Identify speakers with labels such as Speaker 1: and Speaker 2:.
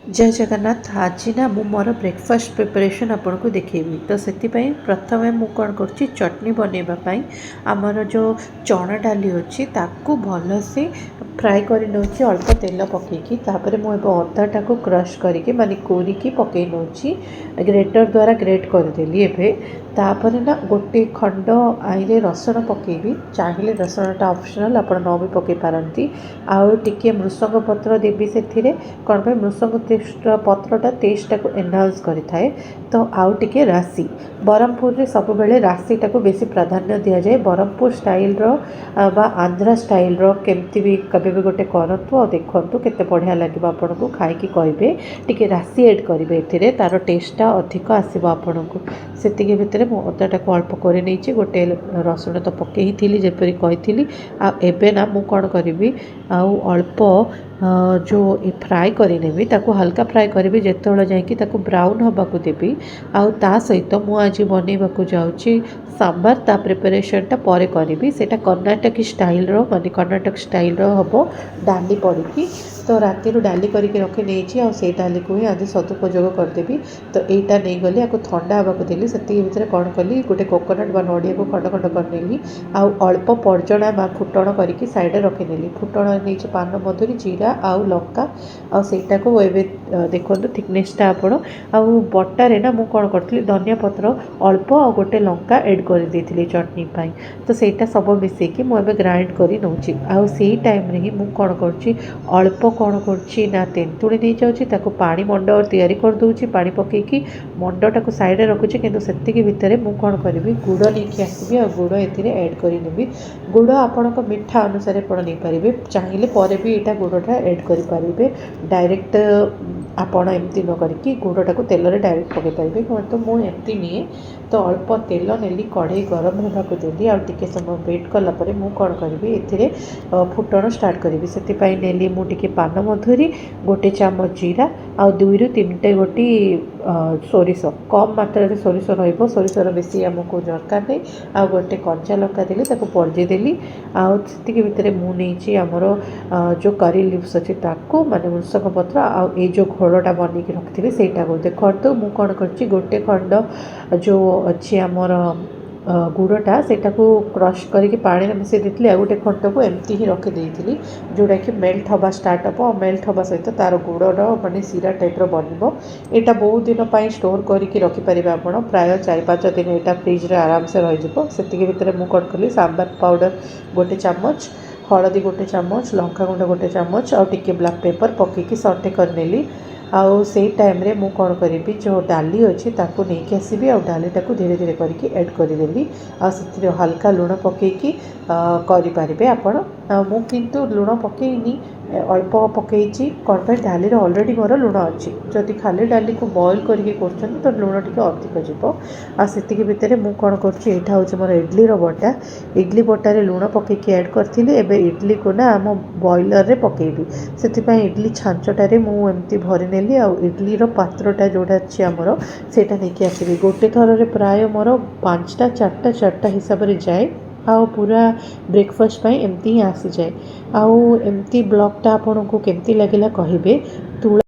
Speaker 1: जय जगन्नाथ। आज ना मु मोर ब्रेकफास्ट प्रिपरेशन आपन को देखेबी। तो से प्रथम मु कौन कर चटनी बनवाई आमर जो चना डाली अच्छी ताकू भल से फ्राए कर नौची अल्प तेल पकईकी मुझे अदाटा को क्रश करके माने कोरिकी पकई नौची ग्रेटर द्वारा ग्रेट करदेली एवं तापर ना गोटे खंड आईरे रसुण पकेबी चाहिए रसुणटा ऑप्शनल आप न भी पकई पारती आउ टिके मृसंग पत्र देवी से कौन पे मृसंग पत्रटा टेस्टा को एनहांस करें। तो आउ टिके राशि ब्रह्मपुर में सब बेले राशिटा को बेसी प्राधान्य दि जाए। ब्रह्मपुर स्टाइल बा आंध्रा स्टाइल केमती भी कभी भी गोटे करतु और देखु केते बढ़िया लगे आपन को खाई कहे टिके राशि एड करेंगे ए तार टेस्टा अधिक आसो आपन को से भितर मु अदाटा को अल्प कर गोटे रसुण तो पकई थी जपरी कही आबे ना मु कौन करी आउ अल्प जो फ्राए करेबी ताको हल्का फ्राए करी जिते जाकि ब्राउन हवा को देवी आउ ता सहित मु आज बनवाक जाऊँगी सांबार। ता प्रिपरेशनटा पर करी सेटा कर्नाटक स्टाइल माने कर्नाटक स्टाइल हम डाली पड़ी तो राति डाली करके रखी नहीं आ डाली को ही आज सदुपयोग करदेवी। तो यहीटा नहीं गली आपको थंडा हाँक देली से भितर कौन कली गोटे कोकोनट बा नड़िया को खंड खंड करनेली आउ अल्प पर्जणा बा फुटण करके साइड रखिनेली। फुटण नहीं पान मधुरी जीरा आउ लंका आईटा को एवं देखो थिकनेसटा आप बटारे ना मुझे कौन करी धनिया पत्र अल्प आ गोटे लंका एड कर देती चटनी पाई। तो सहीटा सब मिसेकी मुझे ग्राइंड कर नौची आउ से टाइम रे ही मुझे कौन कर अल्प कौन कर तेंतुड़ी नहीं जाऊँगी पानी मंड तैयारी कर दूची पानी पकईकी मंडटा को साइड रखुची किंतु सेतिकी भितर मुझे कौन करी गुड़ नहीं आसबि आ गुड़ एड करी गुड़ आपण मिठा अनुसार आप नहीं पारे चाहिए पर भी यहाँ गुड़टा एड करेंगे डायरेक्ट आपण एमती न करके गुड़टा को तेल रे डायरेक्ट पकई पारे तो मुझे एमती निए। तो अल्प तेल नेली कढ़ई गरम होगा देली आ टिके समय वेट कलापर मुझे कौन करी ए फुटण स्टार्ट करी से नेली मुझे पान मधुरी गोटे चामच जीरा आ 2 ରୁ 3 गोटी सोरिष कम मात्रा सोरिष रोरिषर बेसी आमको दरकार नहीं आ गोटे कंचा लंका देली पर्जे देली आती भितर मुझे आमर जो करी लिव्स अच्छे ताकू माने मृसंग पत्र आ जो घोलटा बनईक रखी सेटा को देखो तो मुझे कौन कर गोटे खंड जो अच्छी आमर गुड़टा सेटा को क्रश करके पानी में मिसई देती आ गोटे खंड को एमती ही रखी जोटा कि मेल्ट हवा स्टार्ट हम और मेल्ट हवा सहित तार गुड़र माने सीरा टाइप बन यहाँ बहुत दिन पर स्टोर करके रखिपारे आप प्राय 4-5 दिन यहाँ फ्रिज रे आराम से रही भितर मुझे कौन कली सांबार पाउडर गोटे चामच हलदी गोटे चामच लंका गुंड गोटे चामच आ टिके ब्लैक पेपर पकईकी सटे करनेली आउ से टाइम रे मु कौन करी जो डाली अच्छी ताको नहीं आसबि आ डालीटा को धीरे धीरे करके ऐड करदेली आ से हल्का लुण पकईकी करें आपण मु किंतु लुण पकईनी अल्प पकई कौन पे डाली अलरेडी मोर लुण अच्छी जदि खाली डाली को बॉयल करके तो लुण टी अधिक जीव आती भितर मुझे कौन करटा हूँ मोर इडली बटा इडली बटारे लुण पकईकी ऐड करी एवं इडली को ना आम बॉयलर रे पकेबी से इडली छांचटारे मुझे भरी नेली आ इडली पात्रटा जोड़ा अच्छी आमर सेटा नहीं आसबि गोटे थर रे प्राय मोर 5टा 4टा हिसाब से जाए आ पूरा ब्रेकफास्ट पाई एमती ही आसी जाए। आउ एमती ब्लॉगटा आपन को केमती लगिला कहिबे।